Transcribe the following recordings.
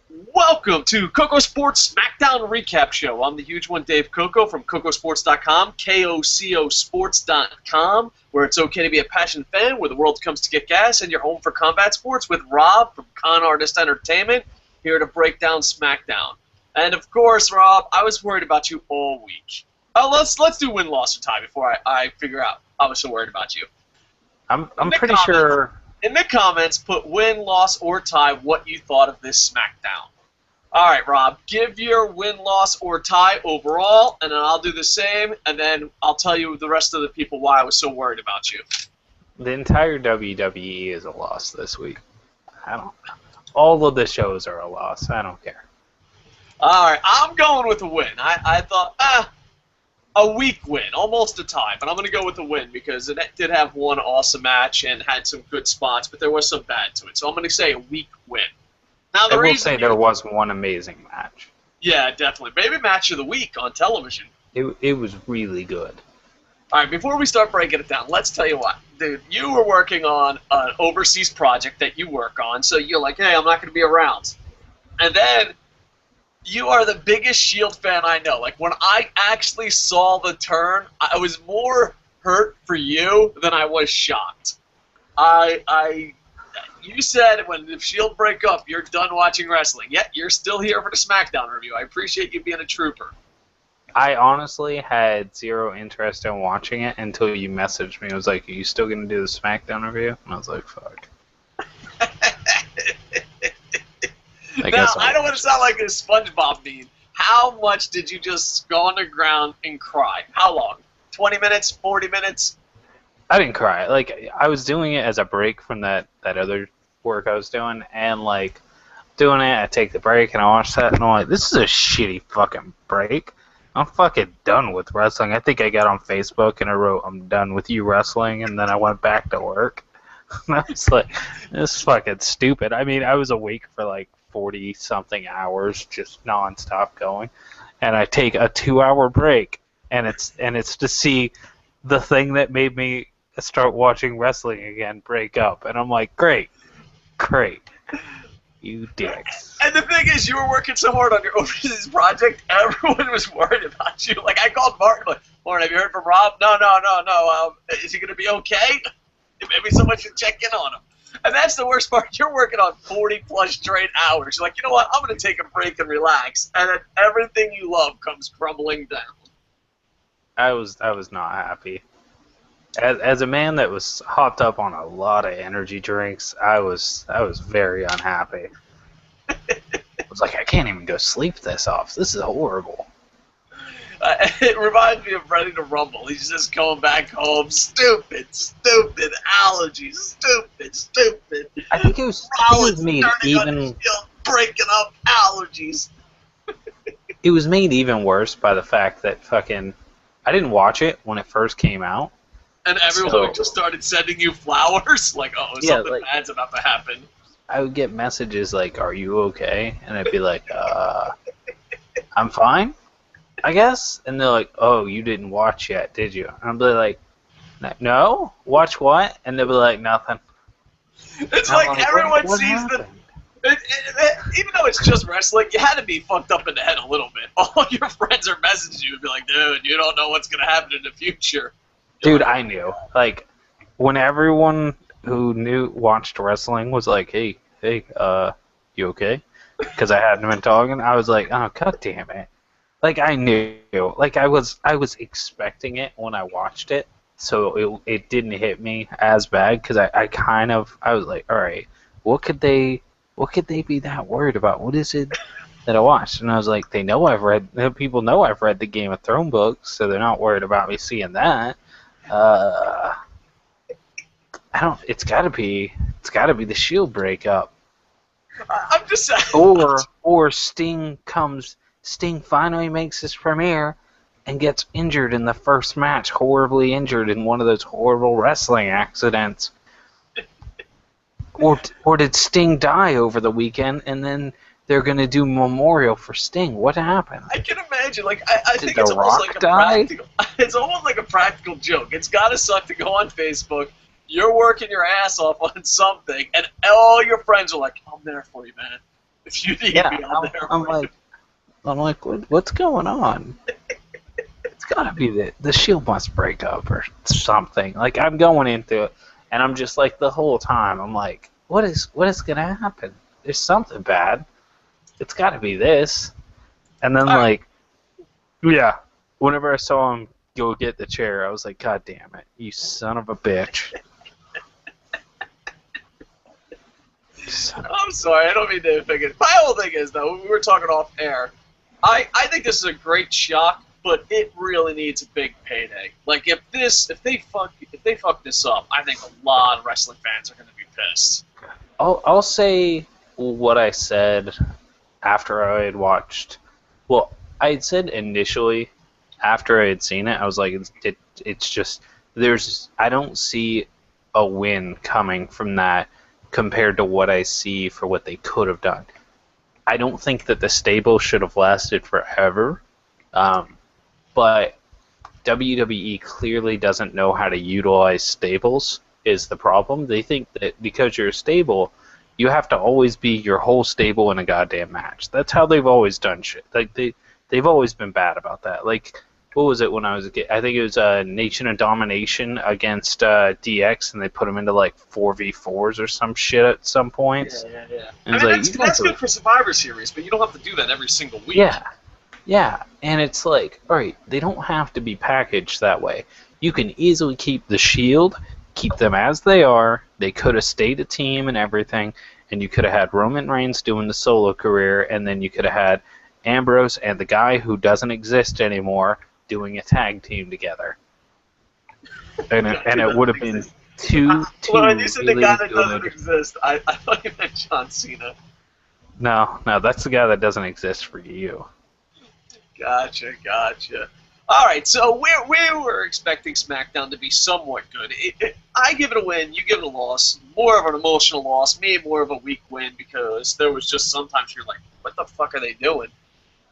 Welcome to Kocosports Smackdown Recap Show. I'm the huge one, Dave Coco from Kocosports.com, KOCOsports.com, where it's okay to be a passionate fan, where the world comes to get gas, and you're home for combat sports with Rob from Con Artist Entertainment, here to break down Smackdown. And of course, Rob, I was worried about you all week. Let's do win, loss, or tie before I figure out I was so worried about you. I'm pretty sure. In the comments, put win, loss, or tie what you thought of this Smackdown. All right, Rob, give your win, loss, or tie overall, and then I'll do the same, and then I'll tell you the rest of the people why I was so worried about you. The entire WWE is a loss this week. All of the shows are a loss. I don't care. All right, I'm going with a win. I thought, a weak win, almost a tie, but I'm going to go with a win because it did have one awesome match and had some good spots, but there was some bad to it. So I'm going to say a weak win. Now, I will say there was one amazing match. Yeah, definitely. Maybe match of the week on television. It was really good. All right, before we start breaking it down, let's tell you what. Dude, you were working on an overseas project that you work on, so you're like, hey, I'm not going to be around. And then you are the biggest Shield fan I know. Like, when I actually saw the turn, I was more hurt for you than I was shocked. You said when the Shield break up, you're done watching wrestling. Yet you're still here for the SmackDown review. I appreciate you being a trooper. I honestly had zero interest in watching it until you messaged me. It was like, are you still going to do the SmackDown review? And I was like, fuck. Now, I don't want to sound like a SpongeBob meme. How much did you just go on the ground and cry? How long? 20 minutes? 40 minutes? I didn't cry. Like, I was doing it as a break from that other work I was doing, and, like, doing it, I take the break, and I watch that, and I'm like, this is a shitty fucking break. I'm fucking done with wrestling. I think I got on Facebook, and I wrote, I'm done with you wrestling, and then I went back to work. And I was like, this is fucking stupid. I mean, I was awake for, like, 40-something hours, just non-stop going, and I take a 2-hour break, and it's to see the thing that made me start watching wrestling again break up, and I'm like, great, you dicks. And the thing is, you were working so hard on your overseas project, everyone was worried about you. Like, I called Martin, like, Martin, have you heard from Rob? No. Is he going to be okay? Maybe someone should check in on him. And that's the worst part. You're working on 40-plus straight hours. You're like, you know what? I'm going to take a break and relax. And then everything you love comes crumbling down. I was not happy. As a man that was hopped up on a lot of energy drinks, I was very unhappy. I was like, I can't even go sleep this off. This is horrible. It reminds me of Ready to Rumble. He's just going back home. Stupid allergies. Stupid. I think it was Rollins made even breaking up allergies. It was made even worse by the fact that fucking I didn't watch it when it first came out. And everyone just started sending you flowers. Like, oh, something bad's about to happen. I would get messages like, are you okay? And I'd be like, I'm fine, I guess. And they're like, oh, you didn't watch yet, did you? And I'd be like, no? Watch what? And they'll be like, nothing. It's like everyone sees even though it's just wrestling, you had to be fucked up in the head a little bit. All your friends are messaging you and be like, dude, you don't know what's going to happen in the future. Dude, I knew. Like, when everyone who watched wrestling was like, hey, you okay? Because I hadn't been talking, I was like, oh, god damn it. Like, I knew. Like, I was expecting it when I watched it, so it didn't hit me as bad, because I was like, alright, what could they be that worried about? What is it that I watched? And I was like, people know I've read the Game of Thrones books, so they're not worried about me seeing that. It's gotta be the Shield breakup. I'm just saying. Or Sting finally makes his premiere and gets injured in the first match, horribly injured in one of those horrible wrestling accidents. Or did Sting die over the weekend and then they're going to do memorial for Sting? What happened? I can imagine. Like, I think it's almost like it's almost like a practical joke. It's got to suck to go on Facebook. You're working your ass off on something, and all your friends are like, I'm there for you, man. If you need Yeah, me on there, I'm like, what's going on? It's gotta be the Shield must break up or something. Like, I'm going into it, and I'm just like, the whole time, I'm like, what is gonna happen? There's something bad. It's gotta be this. And then, like, yeah, whenever I saw him go get the chair, I was like, God damn it, you son of a bitch. I'm sorry, I don't mean to pick it. My whole thing is, though, we were talking off air. I think this is a great shock, but it really needs a big payday. Like, if they fuck this up, I think a lot of wrestling fans are going to be pissed. I'll say what I said after I had watched. Well, I had said initially after I had seen it, I was like, it's just I don't see a win coming from that compared to what I see for what they could have done. I don't think that the stable should have lasted forever, but WWE clearly doesn't know how to utilize stables is the problem. They think that because you're a stable, you have to always be your whole stable in a goddamn match. That's how they've always done shit. Like they've always been bad about that. Like, what was it when I was a kid? I think it was Nation of Domination against DX, and they put them into like 4v4s or some shit at some points. Yeah. And I mean, that's good for Survivor Series, but you don't have to do that every single week. Yeah, and it's like, all right, they don't have to be packaged that way. You can easily keep the Shield, keep them as they are. They could have stayed a team and everything, and you could have had Roman Reigns doing the solo career, and then you could have had Ambrose and the guy who doesn't exist anymore doing a tag team together. And it would have been two When you said really the guy that good... doesn't exist, I thought you meant John Cena. No, that's the guy that doesn't exist for you. Gotcha. All right, so we were expecting SmackDown to be somewhat good. I give it a win, you give it a loss. More of an emotional loss, me more of a weak win, because there was just sometimes you're like, what the fuck are they doing?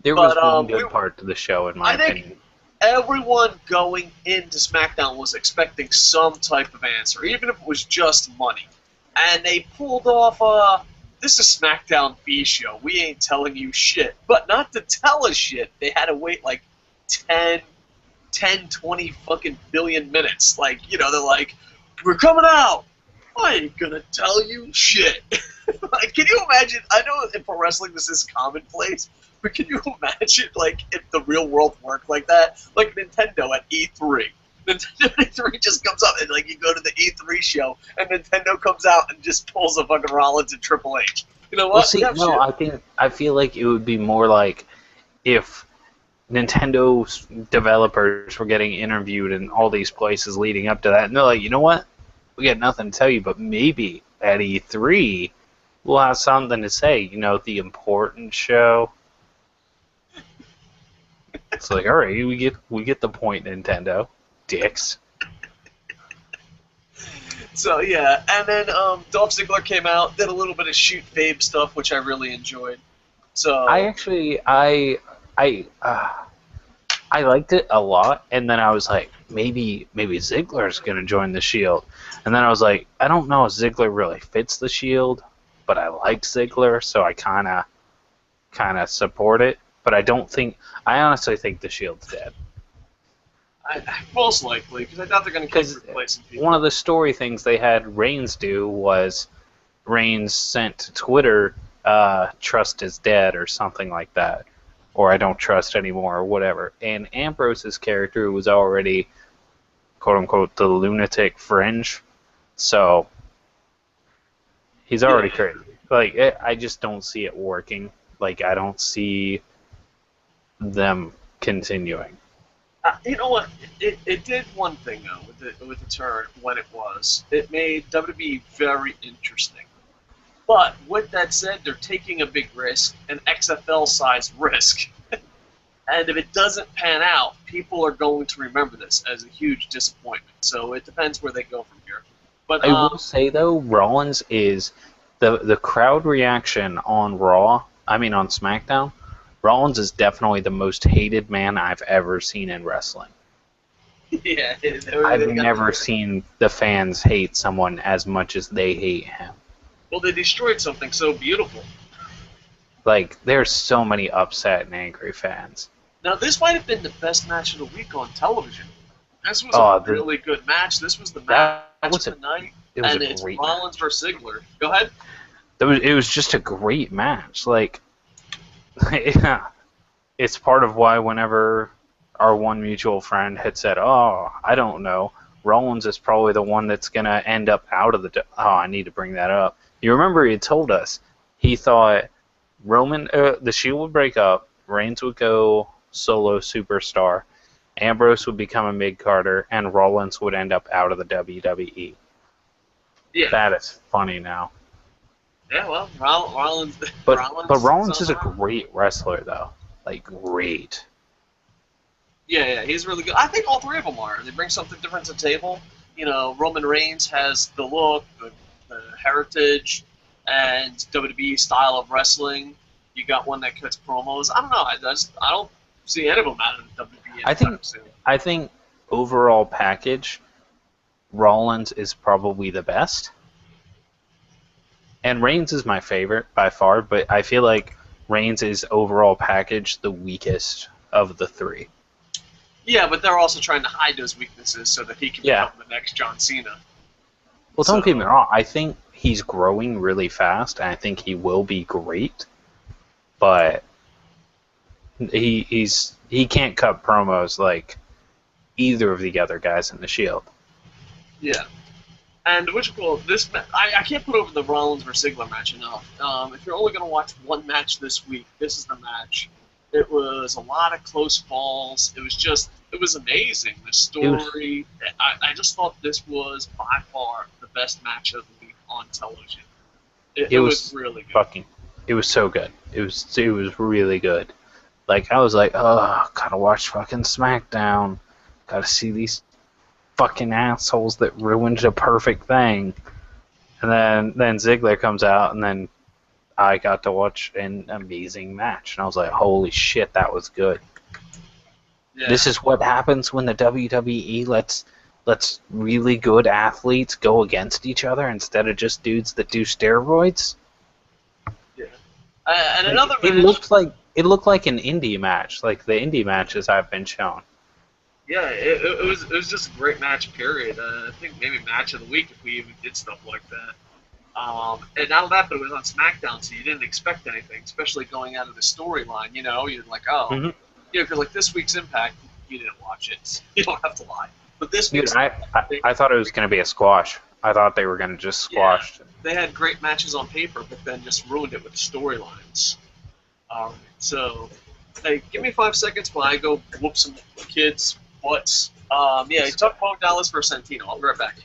There was one good part to the show, in my opinion. Everyone going into SmackDown was expecting some type of answer, even if it was just money. And they pulled off this is SmackDown B show. We ain't telling you shit. But not to tell us shit, they had to wait like 10, 20 fucking billion minutes. Like, you know, they're like, we're coming out. I ain't gonna tell you shit. Like, can you imagine? I know in pro wrestling this is commonplace, but can you imagine, like, if the real world worked like that? Like Nintendo at E3. Nintendo at E3 just comes up, and, like, you go to the E3 show, and Nintendo comes out and just pulls a fucking Rollins and Triple H. You know what? Well, see, I feel like it would be more like if Nintendo's developers were getting interviewed in all these places leading up to that, and they're like, you know what? We got nothing to tell you, but maybe at E3 we'll have something to say. You know, the important show. It's like, all right, we get the point, Nintendo, dicks. So yeah, and then Dolph Ziggler came out, did a little bit of shoot babe stuff, which I really enjoyed. So I liked it a lot, and then I was like, maybe Ziggler's gonna join the Shield, and then I was like, I don't know if Ziggler really fits the Shield, but I like Ziggler, so I kind of support it. But I honestly think the Shield's dead. Most likely, because I doubt they're going to keep replacing people. One of the story things they had Reigns do was Reigns sent to Twitter, trust is dead, or something like that. Or I don't trust anymore, or whatever. And Ambrose's character was already, quote-unquote, the lunatic fringe. So, he's already crazy. Like, I just don't see it working. Like, I don't see them continuing. You know what? It did one thing, though, with the turn when it was. It made WWE very interesting. But with that said, they're taking a big risk, an XFL-sized risk. And if it doesn't pan out, people are going to remember this as a huge disappointment. So it depends where they go from here. But I will say, though, Rollins is the crowd reaction on Raw, on SmackDown, Rollins is definitely the most hated man I've ever seen in wrestling. Yeah, I've never seen the fans hate someone as much as they hate him. Well, they destroyed something so beautiful. Like, there's so many upset and angry fans. Now, this might have been the best match of the week on television. This was Oh, a really good match. This was the match that was of the night, it was and a it's great Rollins versus Ziggler. Go ahead. It was just a great match. Like, yeah, it's part of why whenever our one mutual friend had said, "Oh, I don't know, Rollins is probably the one that's gonna end up out of the." Oh, I need to bring that up. You remember he had told us he thought the Shield would break up, Reigns would go solo superstar, Ambrose would become a mid-carder, and Rollins would end up out of the WWE. Yeah. That is funny now. Yeah, well, Rollins. But Rollins is a great wrestler, though. Like, great. Yeah, he's really good. I think all three of them are. They bring something different to the table. You know, Roman Reigns has the look, the heritage, and WWE style of wrestling. You got one that cuts promos. I don't know. I don't see any of them out of the WWE. I think overall package, Rollins is probably the best. And Reigns is my favorite by far, but I feel like Reigns is overall package the weakest of the three. Yeah, but they're also trying to hide those weaknesses so that he can become the next John Cena. Well, don't get me wrong. I think he's growing really fast, and I think he will be great. But he can't cut promos like either of the other guys in the Shield. Yeah. And I can't put over the Rollins versus Ziggler match enough. If you're only going to watch one match this week, this is the match. It was a lot of close falls. It was amazing. The story. I just thought this was by far the best match of the week on television. It was really good. It was so good. It was really good. Like, I was like, oh, gotta watch fucking Smackdown. Gotta see these fucking assholes that ruined a perfect thing. And then Ziggler comes out, and then I got to watch an amazing match. And I was like, holy shit, that was good. Yeah. This is what happens when the WWE lets really good athletes go against each other instead of just dudes that do steroids. Yeah. And another match. It looked like an indie match, like the indie matches I've been shown. Yeah, it was just a great match, period. I think maybe match of the week if we even did stuff like that. And not only that, but it was on Smackdown, so you didn't expect anything, especially going out of the storyline. You know, you're like, oh, you know, if you're like this week's Impact, you didn't watch it. You don't have to lie. But this week's, I thought it was going to be a squash. I thought they were going to just squash. Yeah, they had great matches on paper, but then just ruined it with the storylines. So, hey, give me 5 seconds while I go whoop some kids' butts. Yeah, talk about Dallas versus Santino. I'll be right back.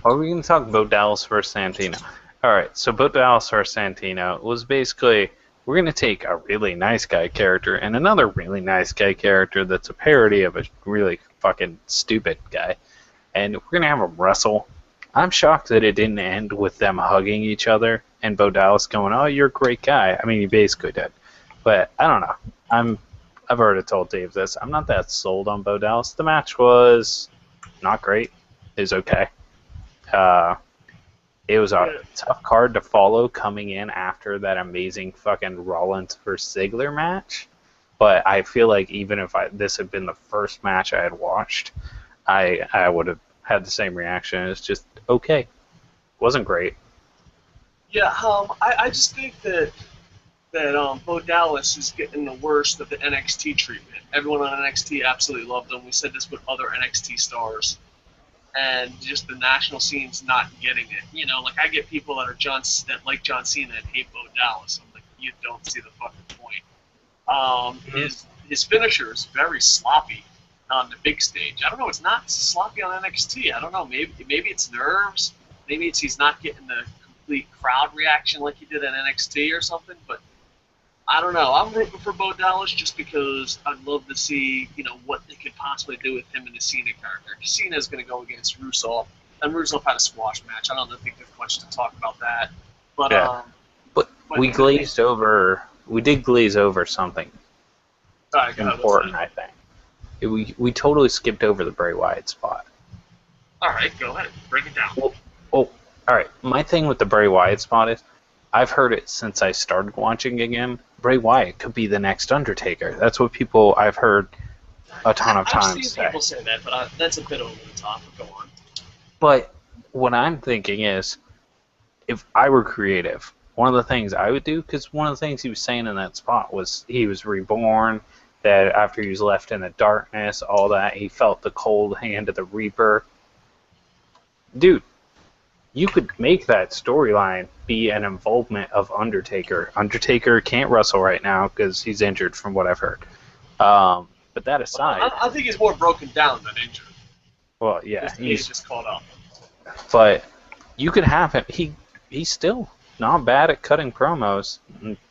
Are we going to talk about Dallas versus Santino? Alright, so Bo Dallas versus Santino was basically, we're going to take a really nice guy character and another really nice guy character that's a parody of a really fucking stupid guy, and we're going to have them wrestle. I'm shocked that it didn't end with them hugging each other and Bo Dallas going, oh, you're a great guy. I mean, he basically did. But I don't know. I've already told Dave this. I'm not that sold on Bo Dallas. The match was not great. It was okay. It was a tough card to follow coming in after that amazing fucking Rollins versus Ziggler match. But I feel like even if this had been the first match I had watched, I would have had the same reaction. It's just okay. Wasn't great. Yeah, I just think that Bo Dallas is getting the worst of the NXT treatment. Everyone on NXT absolutely loved him. We said this with other NXT stars. And just the national scene's not getting it. You know, like I get people that like John Cena and hate Bo Dallas. I'm like, you don't see the fucking point. His finisher is very sloppy on the big stage. I don't know. It's not sloppy on NXT. I don't know. Maybe it's nerves. Maybe it's he's not getting the complete crowd reaction like he did at NXT or something. But I don't know. I'm rooting for Bo Dallas just because I'd love to see, you know, what they could possibly do with him and the Cena character. Cena's going to go against Rusev, and Rusev had a squash match. I don't think there's much to talk about that. But yeah. But we glazed over. We did glaze over something important, I think. We totally skipped over the Bray Wyatt spot. All right, go ahead. Break it down. Well, all right. My thing with the Bray Wyatt spot is I've heard it since I started watching again. Bray Wyatt could be the next Undertaker. That's what people I've heard a ton of times I've seen people say that, but that's a bit over the top. Go on. But what I'm thinking is, if I were creative, one of the things I would do, because one of the things he was saying in that spot was he was reborn, that after he was left in the darkness, all that, he felt the cold hand of the Reaper. Dude, you could make that storyline be an involvement of Undertaker. Undertaker can't wrestle right now because he's injured from what I've heard. But that aside... I think he's more broken down than injured. Well, yeah. He's just caught up. But you could have him... He's still not bad at cutting promos.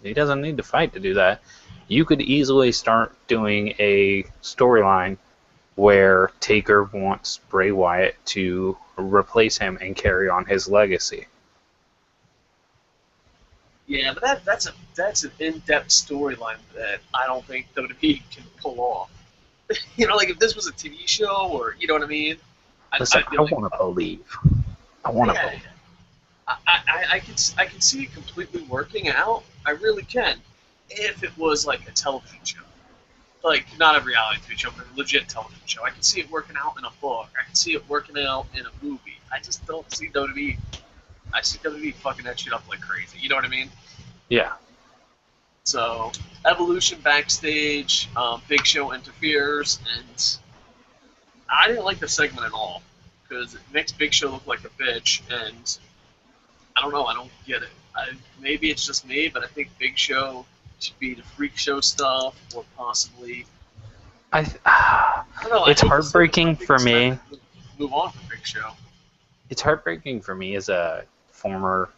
He doesn't need to fight to do that. You could easily start doing a storyline where Taker wants Bray Wyatt to replace him and carry on his legacy. Yeah, but that's an in-depth storyline that I don't think WWE can pull off. You know, like if this was a TV show, or you know what I mean. Listen, I want to believe. I want to believe. I can see it completely working out. I really can, if it was like a television show, like not a reality TV show, but a legit television show. I can see it working out in a book. I can see it working out in a movie. I just don't see WWE. I see WWE fucking that shit up like crazy. You know what I mean? Yeah. So Evolution backstage, Big Show interferes, and I didn't like the segment at all because it makes Big Show look like a bitch, and I don't know. I don't get it. Maybe it's just me, but I think Big Show should be the Freak Show stuff, or possibly. I don't know. It's heartbreaking for me. Move on from Big Show. It's heartbreaking for me as a former,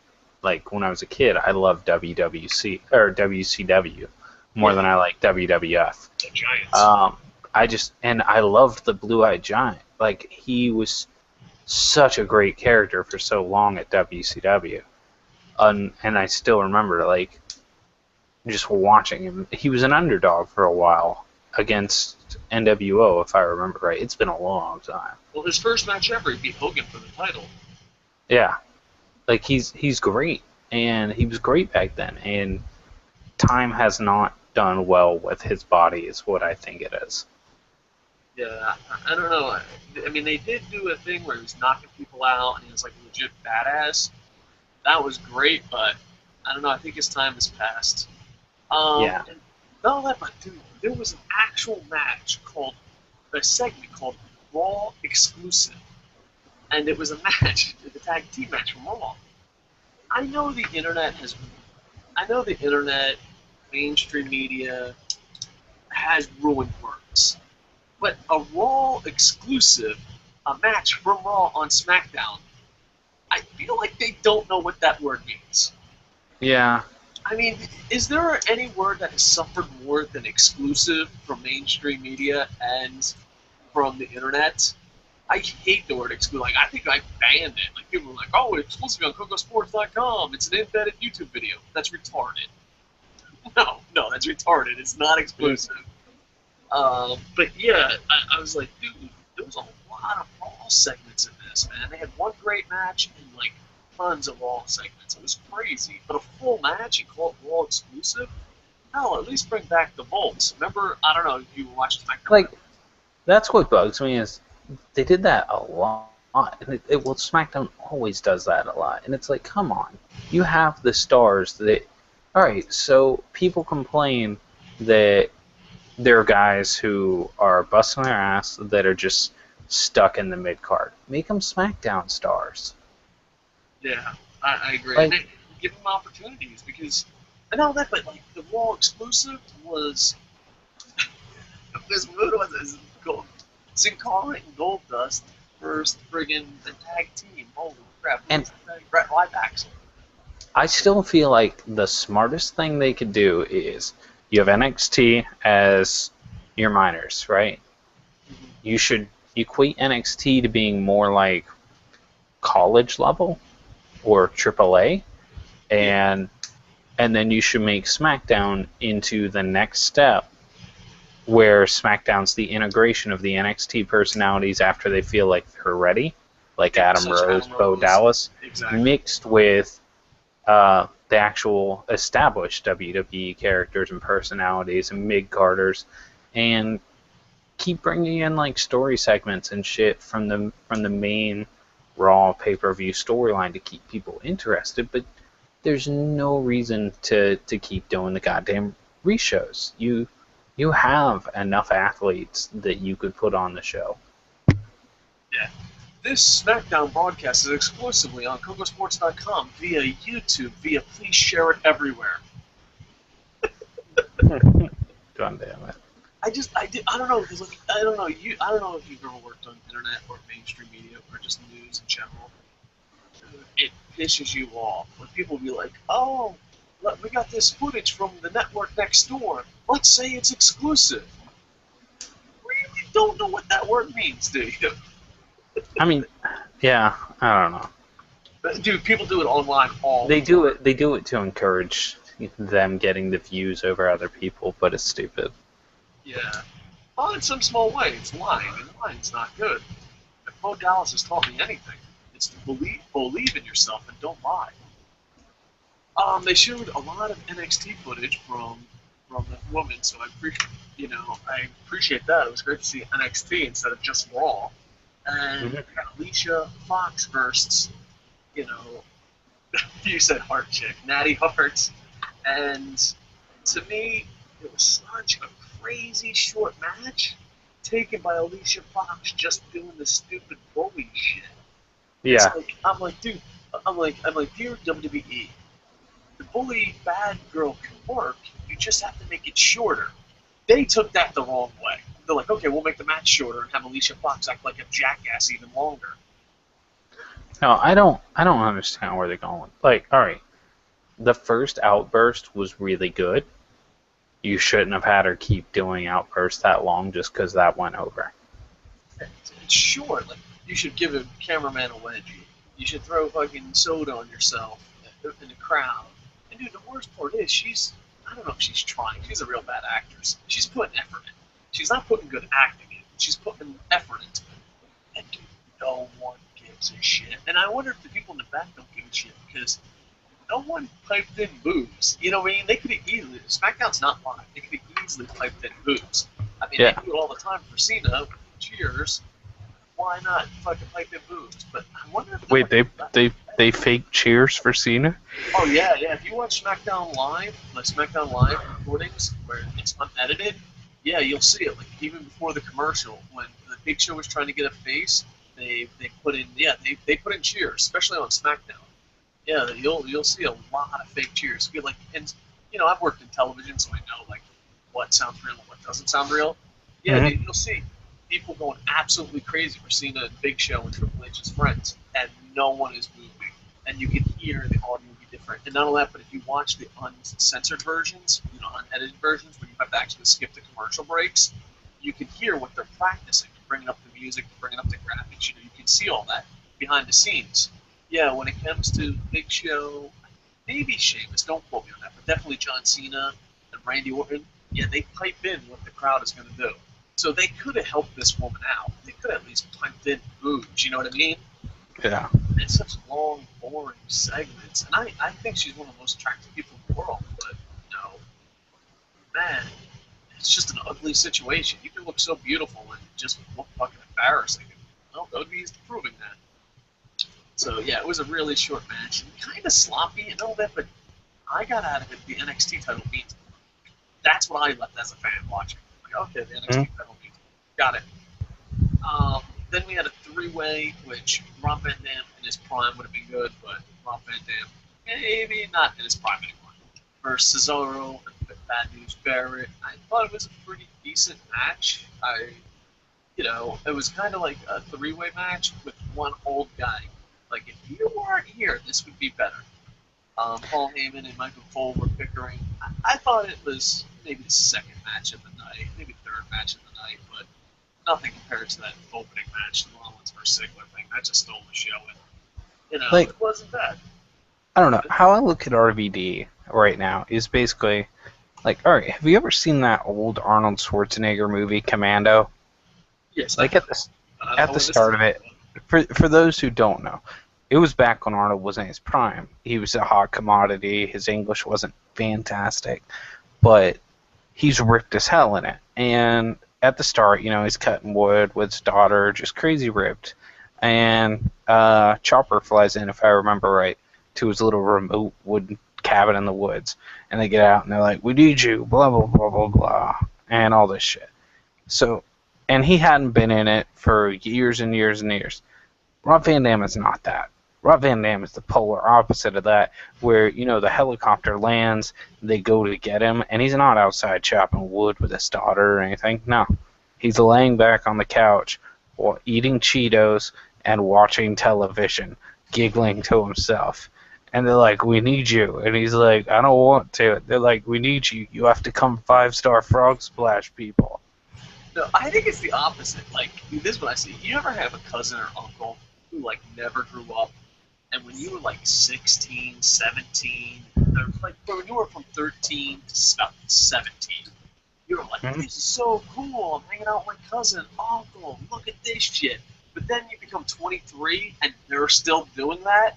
like when I was a kid, I loved WWC or WCW more than I like WWF. The Giants. I loved the Blue-Eyed Giant. Like, he was such a great character for so long at WCW. And I still remember, like, just watching him. He was an underdog for a while against NWO, if I remember right. It's been a long time. Well, his first match ever, he beat Hogan for the title. Yeah. Like, he's great. And he was great back then. And time has not done well with his body, is what I think it is. Yeah, I don't know. I mean, they did do a thing where he was knocking people out, and he was like a legit badass. That was great, but I don't know. I think his time has passed. Yeah. And not that, but dude, there was an actual match a segment called Raw Exclusive, and it was a match, the tag team match from Raw. I know the internet, mainstream media has ruined words. But a Raw exclusive, a match from Raw on SmackDown, I feel like they don't know what that word means. Yeah. I mean, is there any word that has suffered more than exclusive from mainstream media and from the internet? I hate the word exclusive. Like, I think I banned it. Like, people were like, oh, it's exclusive on Kocosports.com. It's an embedded YouTube video. That's retarded. No, that's retarded. It's not exclusive. But yeah, I was like, dude, there was a lot of Raw segments in this, man. They had one great match and like tons of Raw segments. It was crazy. But a full match and call it Raw exclusive? No, at least bring back the Bolts. Remember, I don't know if you watched SmackDown. Like, that's what bugs me is they did that a lot. And well, SmackDown always does that a lot. And it's like, come on. You have the stars that... Alright, so people complain that there are guys who are busting their ass that are just stuck in the mid-card. Make them SmackDown stars. Yeah, I agree. Like, and give them opportunities because... I know that, but like the Raw exclusive was... this mood was gold. Sin Cara and Goldust first friggin' the tag team. Holy crap. And Ryback. I still feel like the smartest thing they could do is you have NXT as your minors, right? Mm-hmm. You should equate NXT to being more like college level or AAA, and then you should make SmackDown into the next step where SmackDown's the integration of the NXT personalities after they feel like they're ready, like Adam Rose, Bo Dallas, exactly. mixed with the actual established WWE characters and personalities and mid-carders, and keep bringing in like story segments and shit from the main Raw pay-per-view storyline to keep people interested. But there's no reason to keep doing the goddamn re-shows. You have enough athletes that you could put on the show. Yeah. This SmackDown broadcast is exclusively on Kocosports.com via YouTube, via Please Share It Everywhere. God damn it. I don't know, because like, I don't know if you've ever worked on internet or mainstream media or just news in general. It pisses you off when people be like, "Oh, look, we got this footage from the network next door. Let's say it's exclusive." Really don't know what that word means, do you? I mean, yeah, I don't know. But, dude, people do it online all They do it. They do it to encourage them getting the views over other people, but it's stupid. Yeah. Well, in some small way, it's lying, and lying's not good. If Bo Dallas has taught me anything, it's to believe in yourself and don't lie. They showed a lot of NXT footage from the woman, so I appreciate that. It was great to see NXT instead of just Raw. And we got Alicia Fox versus, you said Heart Chick, Natty Hart. And to me, it was such a crazy short match taken by Alicia Fox just doing the stupid bully shit. Yeah. I'm like, dear WWE, the bully bad girl can work, you just have to make it shorter. They took that the wrong way. They're like, okay, we'll make the match shorter and have Alicia Fox act like a jackass even longer. No, I don't understand where they're going. Like, all right, the first outburst was really good. You shouldn't have had her keep doing outbursts that long just because that went over. It's short. Like, you should give a cameraman a wedgie. You should throw fucking soda on yourself in the crowd. And dude, the worst part is I don't know if she's trying. She's a real bad actress. She's putting effort in. She's not putting good acting in. She's putting effort into it. And dude, no one gives a shit. And I wonder if the people in the back don't give a shit because no one piped in boos. You know what I mean? They could have easily. SmackDown's not live. They could have easily piped in boos. I mean, Yeah. they do it all the time for Cena. Cheers. Why not fucking pipe in boos? But I wonder if Wait, they fake cheers for Cena? Oh yeah. If you watch SmackDown Live, like SmackDown Live recordings where it's unedited, yeah, you'll see it. Like even before the commercial, when the Big Show was trying to get a face, they put in they put in cheers, especially on SmackDown. Yeah, you'll see a lot of fake cheers. Be like, and I've worked in television, so I know like what sounds real and what doesn't sound real. Yeah, you'll see people going absolutely crazy for Cena and Big Show and Triple H's friends, and no one is moving, and you can hear the audio be different. And not only that, but if you watch the uncensored versions, unedited versions, where you have to actually skip the commercial breaks, you can hear what they're practicing, bringing up the music, bringing up the graphics. You can see all that behind the scenes. Yeah, when it comes to Big Show, maybe Sheamus, don't quote me on that, but definitely John Cena and Randy Orton, yeah, they pipe in what the crowd is going to do. So they could have helped this woman out. They could have at least piped in boobs, you know what I mean? Yeah. It's such long, boring segments. And I think she's one of the most attractive people in the world, but, man, it's just an ugly situation. You can look so beautiful and just look fucking embarrassing. Well, WWE's proving that. So, yeah, it was a really short match. And kind of sloppy and all that, but I got out of it the NXT title means. That's what I left as a fan watching. Like, okay, the NXT title means. Got it. Then we had a three-way, which Rob Van Dam in his prime would have been good, but Rob Van Dam, maybe not in his prime anymore. Versus Cesaro and Bad News Barrett. I thought it was a pretty decent match. It was kind of like a three-way match with one old guy. Like, if you weren't here, this would be better. Paul Heyman and Michael Cole were bickering. I thought it was maybe the second match of the night, maybe third match of the night, but nothing compared to that opening match, the Rollins versus Ziggler thing. That just stole the show, and it wasn't bad. I don't know. How I look at RVD right now is basically like, all right, have you ever seen that old Arnold Schwarzenegger movie, Commando? Yes. Like at the start of it, for those who don't know, it was back when Arnold wasn't his prime. He was a hot commodity. His English wasn't fantastic, but he's ripped as hell in it. And at the start, he's cutting wood with his daughter, just crazy ripped. And Chopper flies in, if I remember right, to his little remote wooden cabin in the woods. And they get out and they're like, "We need you," blah, blah, blah, blah, blah, and all this shit. So, and he hadn't been in it for years and years and years. Rob Van Dam is not that. Rob Van Dam is the polar opposite of that, where, the helicopter lands, they go to get him, and he's not outside chopping wood with his daughter or anything. No. He's laying back on the couch, eating Cheetos, and watching television, giggling to himself. And they're like, "We need you." And he's like, "I don't want to." They're like, "We need you. You have to come 5-star Frog Splash, people." No, I think it's the opposite. Like, this is what I see. You ever have a cousin or uncle who, like, never grew up? And when you were, like, 16, 17, or, like, when you were from 13 to about 17, you were like, "This is so cool. I'm hanging out with my cousin, uncle. Look at this shit." But then you become 23, and they're still doing that.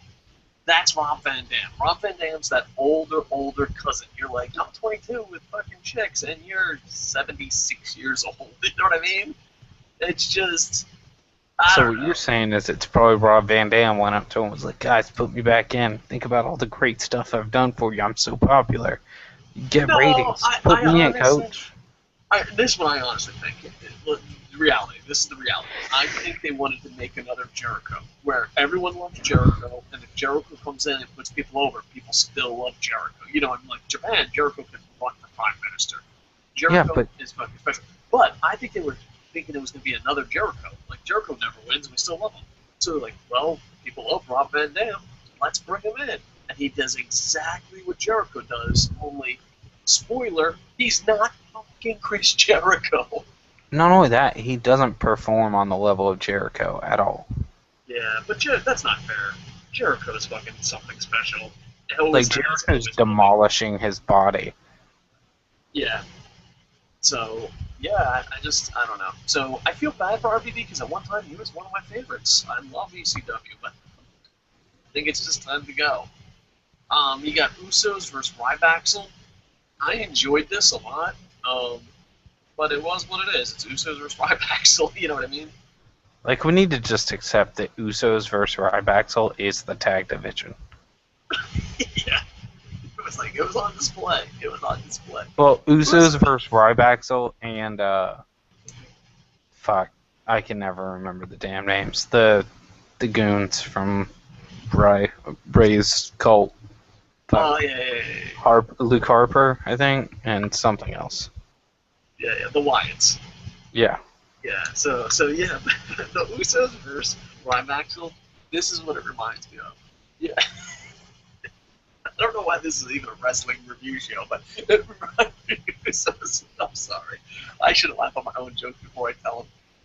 That's Rob Van Dam. Rob Van Dam's that older cousin. You're like, "I'm 22 with fucking chicks, and you're 76 years old." You know what I mean? It's just... So what you're saying is it's probably Rob Van Dam went up to him and was like, "Guys, put me back in. Think about all the great stuff I've done for you. I'm so popular. Get ratings. Put me in, coach." This one I honestly think. Reality. This is the reality. I think they wanted to make another Jericho, where everyone loves Jericho, and if Jericho comes in and puts people over, people still love Jericho. In like Japan, Jericho could run for prime minister. Jericho is fucking special. But I think they were thinking it was going to be another Jericho. Like, Jericho never wins, we still love him. So they're like, "Well, people love Rob Van Dam, let's bring him in." And he does exactly what Jericho does, only, spoiler, he's not fucking Chris Jericho. Not only that, he doesn't perform on the level of Jericho at all. Yeah, but that's not fair. Jericho's fucking something special. Like, Jericho's demolishing his body. Yeah. So, yeah, I don't know. So, I feel bad for RVD because at one time he was one of my favorites. I love ECW, but I think it's just time to go. You got Usos versus Ryback. I enjoyed this a lot. But it was what it is. It's Usos versus Ryback, you know what I mean? Like, we need to just accept that Usos versus Ryback is the tag division. Yeah. It was on display. It was on display. Well, Usos versus Ryback and, fuck, I can never remember the damn names. The goons from Ray's cult. Oh, yeah. Luke Harper, I think, and something else. Yeah, the Wyatts. Yeah. Yeah, so yeah, the Usos versus Ryback, this is what it reminds me of. Yeah. I don't know why this is even a wrestling review show, but it reminds me of Usos. I'm sorry. I should laugh at my own joke before I tell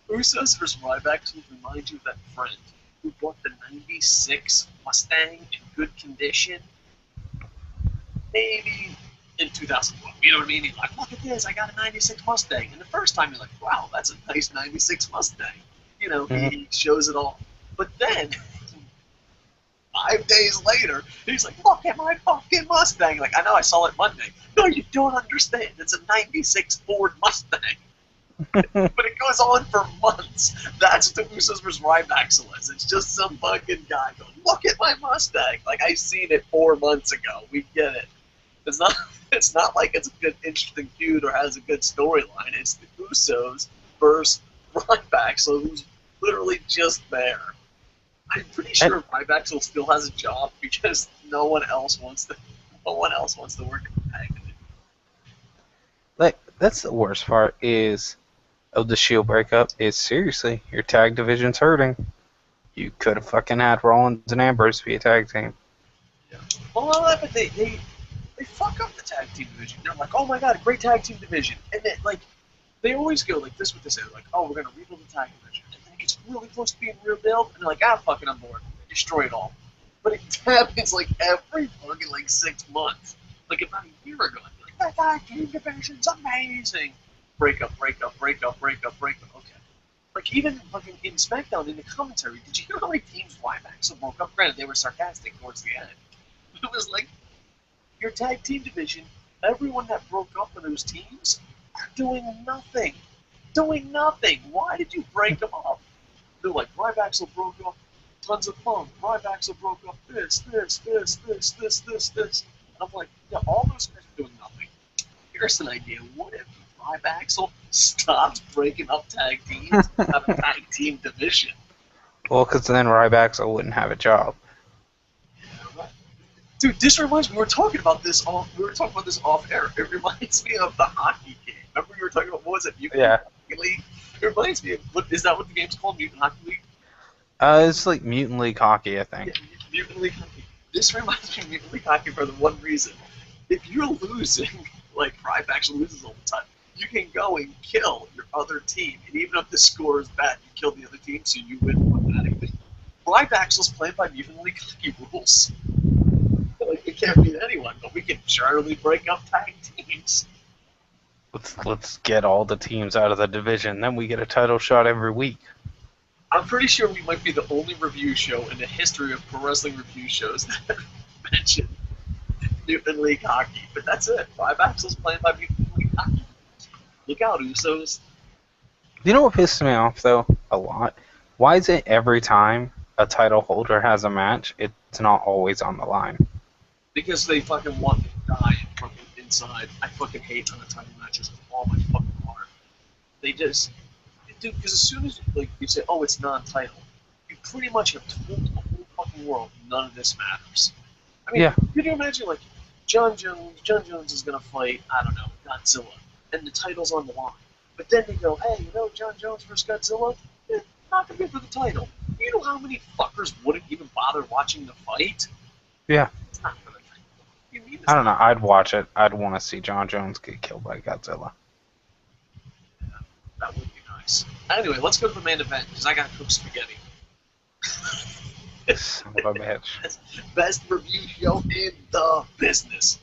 them. Usos versus Ryback remind you of that friend who bought the 96 Mustang in good condition, maybe in 2012. You know what I mean? He's like, "Look at this, I got a 96 Mustang." And the first time you're like, "Wow, that's a nice 96 Mustang." He shows it all. But then, 5 days later, he's like, "Look at my fucking Mustang." Like, "I know, I saw it Monday." "No, you don't understand. It's a 96 Ford Mustang." But it goes on for months. That's what the Usos vs. Ryback is. It's just some fucking guy going, "Look at my Mustang." Like, I seen it 4 months ago. We get it. It's not like it's a good, interesting feud or has a good storyline. It's the Usos versus Ryback, who's literally just there. I'm pretty sure Ryback still has a job because no one else wants to work in the tag division. Like, that's the worst part of the Shield breakup is, seriously, your tag division's hurting. You could have fucking had Rollins and Ambrose be a tag team. Yeah. Well, but they fuck up the tag team division. They're like, "Oh my god, a great tag team division," and then, like, they always go like this. What they say, like, "Oh, we're gonna rebuild the tag division," and then it gets really close to being rebuilt, and they're like, "Ah, fucking, I'm bored. Destroy it all." But it happens like every fucking 6 months. Like about a year ago, I'd be like, "That tag team division's amazing." Breakup. Okay. Like, even fucking in SmackDown, in the commentary, did you hear how many teams Ryback broke up? Granted, they were sarcastic towards the end. It was like, your tag team division, everyone that broke up in those teams are doing nothing. Doing nothing. Why did you break them up? They're like, Ryback broke up tons of fun. Ryback broke up this. And I'm like, yeah, all those guys are doing nothing. Here's an idea. What if Ryback stopped breaking up tag teams and have a tag team division? Well, because then Ryback wouldn't have a job. Yeah, right. Dude, this reminds me. We were talking about this off air. It reminds me of the hockey game. Remember we were talking about, what was it? Mutant Hockey League? It reminds me of, is that what the game's called? Mutant Hockey League? It's like Mutant League Hockey, I think. Yeah, Mutant League Hockey. This reminds me of Mutant League Hockey for the one reason. If you're losing, like Ryback loses all the time, you can go and kill your other team. And even if the score is bad, you kill the other team, so you win automatically. Ryback was played by Mutant League Hockey rules. Like, we can't beat anyone, but we can surely break up tag teams. Let's get all the teams out of the division, then we get a title shot every week. I'm pretty sure we might be the only review show in the history of pro wrestling review shows that mention Mutant League Hockey. But that's it. Ryback was playing by Mutant League Hockey. Look out, Usos. You know what pisses me off, though, a lot? Why is it every time a title holder has a match, it's not always on the line? Because they fucking want to die fucking inside. I fucking hate on the title matches with all my fucking heart. They just... Dude, because as soon as like you say, oh, it's non-title, you pretty much have told the whole fucking world none of this matters. I mean, Can you imagine, like, Jon Jones is going to fight, I don't know, Godzilla, and the title's on the line. But then they go, hey, you know, Jon Jones versus Godzilla? Not going to be for the title. You know how many fuckers wouldn't even bother watching the fight? Yeah. It's not for the title. You mean I don't know. I'd watch it. I'd want to see Jon Jones get killed by Godzilla. Yeah, that would be nice. Anyway, let's go to the main event, because I got to cook spaghetti. Son of a bitch. Best review show in the business.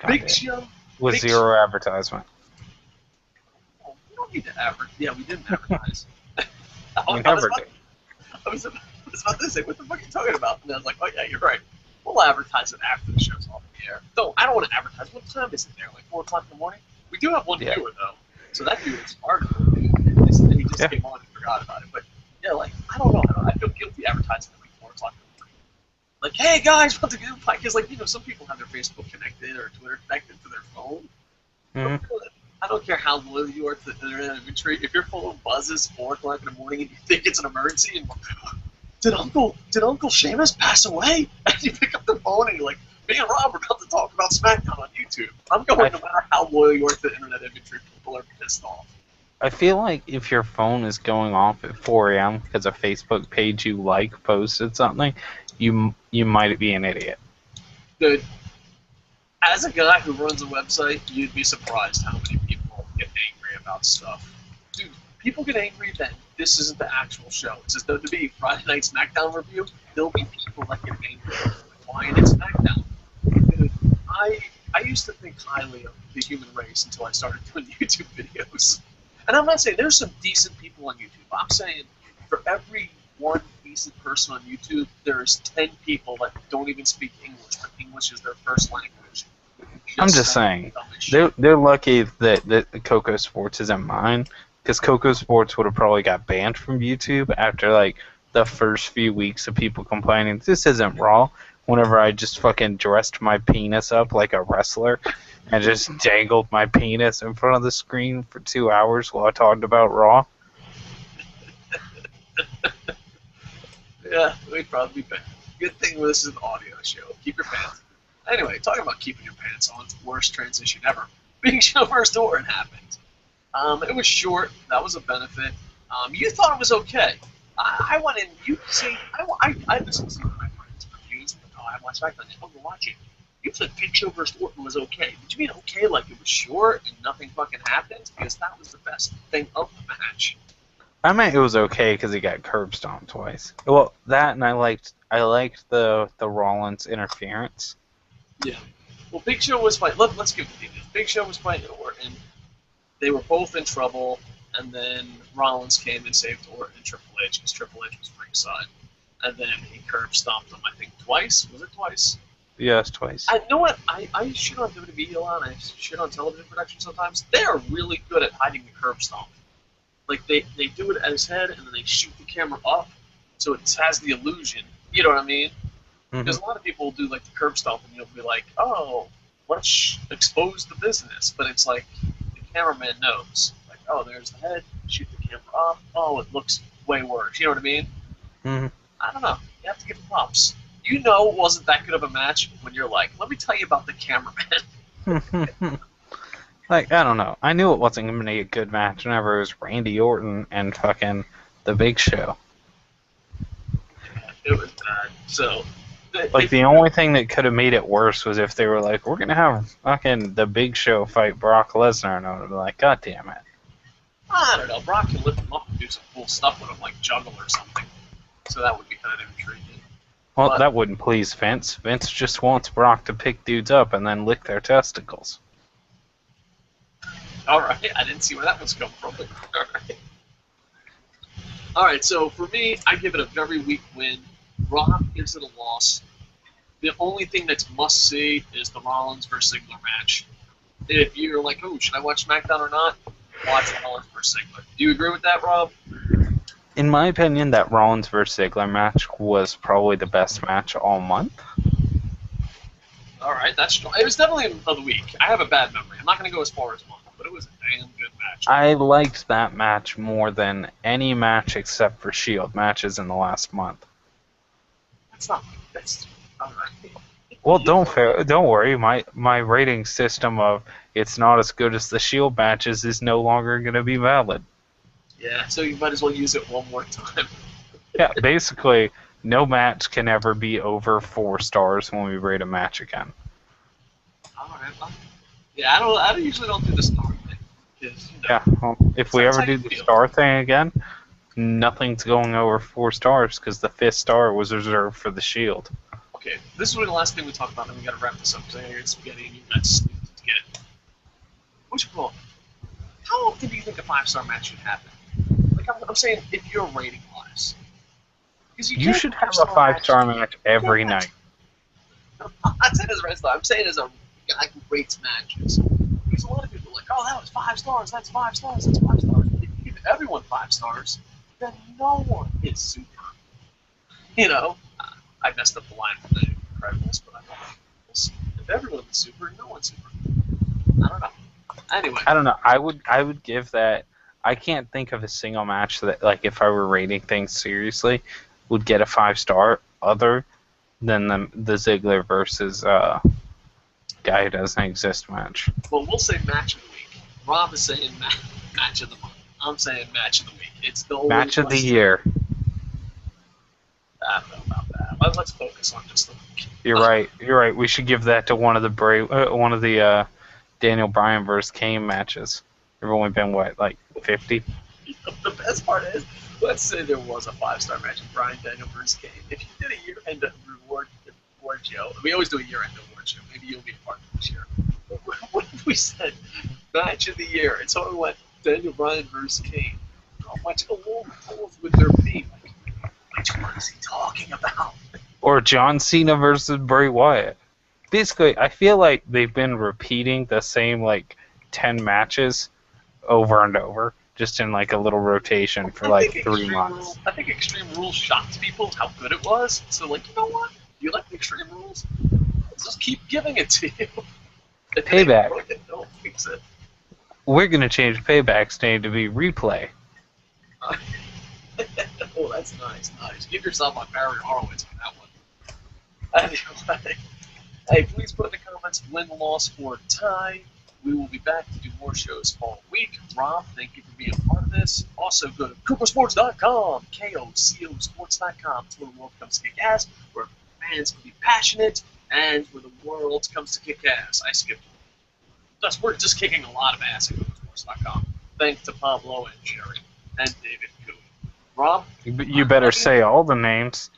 Big Show. With Big zero advertisement. Oh, we don't need to advertise. Yeah, we didn't advertise. We never did. I was about to say, what the fuck are you talking about? And I was like, oh yeah, you're right. We'll advertise it after the show's off the air. No, I don't want to advertise. What time is it there? Like 4 o'clock in the morning? We do have one viewer, though. So that dude is smart. He just came on and forgot about it. But yeah, like, I don't know. I feel guilty advertising at like 4 o'clock in the morning. Like, hey guys, what's the good podcast? Like, you know, some people have their Facebook connected or Twitter connected to their phone. Mm-hmm. I don't care how loyal you are to the internet inventory. If your phone buzzes 4 o'clock in the morning and you think it's an emergency, and did Uncle Seamus pass away? And you pick up the phone and you're like, me and Rob are about to talk about SmackDown on YouTube. I'm going no matter how loyal you are to the internet inventory. People are pissed off. I feel like if your phone is going off at 4 a.m. because a Facebook page you like posted something, you might be an idiot. Dude, as a guy who runs a website, you'd be surprised how many people get angry about stuff. Dude, people get angry that this isn't the actual show. It says WWE Friday Night Smackdown review. There'll be people that get angry why it's SmackDown. Dude, I used to think highly of the human race until I started doing YouTube videos. And I'm not saying there's some decent people on YouTube. I'm saying for every one decent person on YouTube, there's 10 people that don't even speak English, but English is their first language. I'm just saying, they're lucky that Kocosports isn't mine, because Kocosports would have probably got banned from YouTube after like the first few weeks of people complaining, this isn't Raw, whenever I just fucking dressed my penis up like a wrestler and just dangled my penis in front of the screen for 2 hours while I talked about Raw. Yeah, we'd probably be banned. Good thing this is an audio show. Keep your pants. Anyway, talking about keeping your pants on, worst transition ever. Big Show versus Orton happened. It was short. That was a benefit. You thought it was okay. I went in. You see, I listened to my friends' reviews. I watched SmackDown. I'm going to watch it. You said Big Show versus Orton was okay. Did you mean okay like it was short and nothing fucking happened? Because that was the best thing of the match. I meant it was okay because he got curb stomped twice. Well, that and I liked the Rollins interference. Yeah. Well, Big Show was fighting. Let's give the details. Big Show was fighting Orton. They were both in trouble. and then Rollins came and saved Orton and Triple H because Triple H was ringside. And then he curb stomped him, I think, twice. Was it twice? Yes, twice. I know what? I shit on WWE a lot. I shit on television production sometimes. They are really good at hiding the curb stomp. Like, they do it at his head, and then they shoot the camera up, so it has the illusion. You know what I mean? Because a lot of people will do, like, the curb stomp, and you'll be like, oh, let's expose the business. But it's like, the cameraman knows. Like, oh, there's the head, shoot the camera up. Oh, it looks way worse. You know what I mean? I don't know. You have to give props. You know it wasn't that good of a match when you're like, let me tell you about the cameraman. Like, I don't know. I knew it wasn't going to be a good match whenever it was Randy Orton and fucking The Big Show. Yeah, it was bad. So, the only thing that could have made it worse was if they were like, we're going to have fucking The Big Show fight Brock Lesnar, and I would have been like, God damn it. I don't know. Brock can lift him up and do some cool stuff with him, like juggle or something. So that would be kind of intriguing. Well, that wouldn't please Vince. Vince just wants Brock to pick dudes up and then lick their testicles. Alright, I didn't see where that was coming from. Alright, so for me, I give it a very weak win. Rock gives it a loss. The only thing that's must-see is the Rollins versus Ziggler match. If you're like, oh, should I watch SmackDown or not? Watch Rollins versus Ziggler. Do you agree with that, Rob? In my opinion, that Rollins versus Ziggler match was probably the best match all month. Alright, that's strong. It was definitely of the week. I have a bad memory. I'm not going to go as far as month, but it was a damn good match. I liked that match more than any match except for Shield matches in the last month. That's not... That's... Alright. Well, don't worry. My rating system of it's not as good as the Shield matches is no longer going to be valid. Yeah, so you might as well use it one more time. Yeah, basically, no match can ever be over 4 stars when we rate a match again. Alright, well, yeah, I usually don't do the star thing. You know, yeah, well, if we ever do the star thing again, nothing's going over 4 stars because the 5th star was reserved for the Shield. Okay, this is the last thing we talk about, and we gotta wrap this up because I gotta get spaghetti and you guys need to get it. What's your call? How often do you think a 5-star match should happen? Like, I'm saying, if you're rating wise. You should have a 5-star match every night. I'm not saying as a wrestler, I'm saying as a guy who rates matches. Because a lot of people are like, oh, that was 5 stars, that's 5 stars, that's 5 stars. If you give everyone 5 stars, then no one is super. You know? I messed up the line from the Incredibles, but I don't know. If everyone was super, no one's super. I don't know. Anyway. I don't know. I would give that. I can't think of a single match that, like, if I were rating things seriously, would get a 5-star other than the Ziggler versus guy who doesn't exist match. Well, we'll say match of the week. Rob is saying match of the month. I'm saying match of the week. It's the match of the year. I don't know about that. Let's focus on just the week. You're right. We should give that to one of the Daniel Bryan versus Kane matches. There've only been, what, like 50? The best part is, let's say there was a 5-star match of Bryan Daniel versus Kane. If you did a year-end award show, we always do a year-end award show. Maybe you'll be a part of this year. What if we said match of the year, and someone went Daniel Bryan versus Kane? How much alone polls would there be? Like, which one is he talking about? Or John Cena versus Bray Wyatt. Basically, I feel like they've been repeating the same, like, 10 matches over and over, just in, like, a little rotation for, like, 3 months. I think Extreme Rules shocked people how good it was. So, like, you know what? You like the Extreme Rules? Let's just keep giving it to you. Payback. Don't fix it. We're going to change Payback's name to be Replay. Oh, that's nice. Give yourself on Barry Horowitz for that one. Anyway, hey, please put in the comments win, loss, or tie. We will be back to do more shows all week. Rob, thank you for being a part of this. Also, go to Kocosports.com, KOCOsports.com. It's where the world comes to kick ass, where fans can be passionate, and where the world comes to kick ass. I skipped one. Thus, we're just kicking a lot of ass at Kocosports.com. Thanks to Pablo and Jerry and David Coon. Rob? You better say all the names.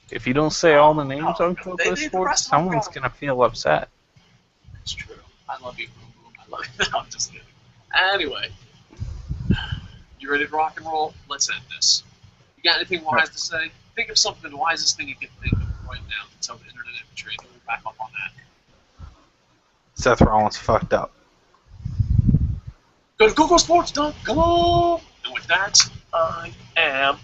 If you don't say all the names on Kocosports, someone's going to feel upset. That's true. I love you, Boom Boom. I love you. No, I'm just kidding. Anyway, You ready to rock and roll? Let's end this. You got anything wise to say? Think of something, the wisest thing you can think of right now to tell the internet infantry, and we'll back up on that. Seth Rollins fucked up. Go to Kocosports.com! And with that, I am